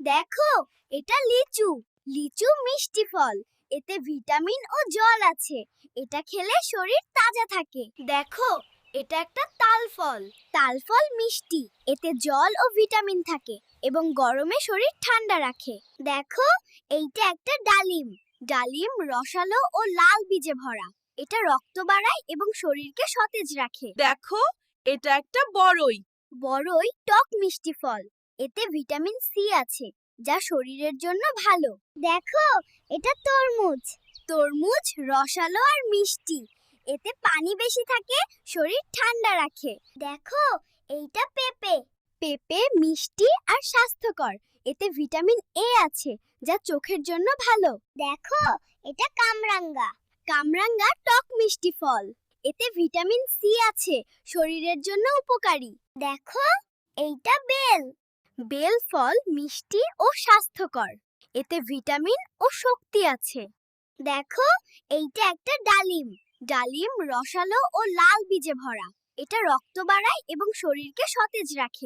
দেখো, এটা লিচু। লিচু মিষ্টি ফল। এতে ভিটামিন ও জল আছে। এটা খেলে শরীর তাজা থাকে। দেখো, এটা একটা তাল ফল। তাল ফল মিষ্টি। এতে জল ও ভিটামিন থাকে এবং গরমে শরীর ঠান্ডা রাখে। দেখো, এইটা একটা ডালিম। ডালিম রসালো ও লাল বীজে ভরা। এটা রক্ত বাড়ায় এবং শরীরকে সতেজ রাখে। দেখো, এটা একটা বড়ই। বড়ই টক মিষ্টি ফল। এতে ভিটামিন সি আছে, যা শরীরের জন্য ভালো। দেখো, এটা তরমুজ। তরমুজ রসালো আর মিষ্টি। এতে পানি বেশি থাকে, শরীর ঠান্ডা রাখে। দেখো, এইটা পেঁপে। পেঁপে মিষ্টি আর স্বাস্থ্যকর। এতে ভিটামিন এ আছে, যা চোখের জন্য ভালো। দেখো, এটা কামরাঙ্গা। কামরাঙ্গা টক মিষ্টি ফল। এতে ভিটামিন সি আছে, শরীরের জন্য উপকারী। দেখো, এইটা বেল। বেল ফল মিষ্টি ও স্বাস্থ্যকর। এতে ভিটামিন ও শক্তি আছে। দেখো, এইটা একটা ডালিম। ডালিম রসালো ও লাল বীজে ভরা। এটা রক্ত বাড়ায় এবং শরীরকে সতেজ রাখে।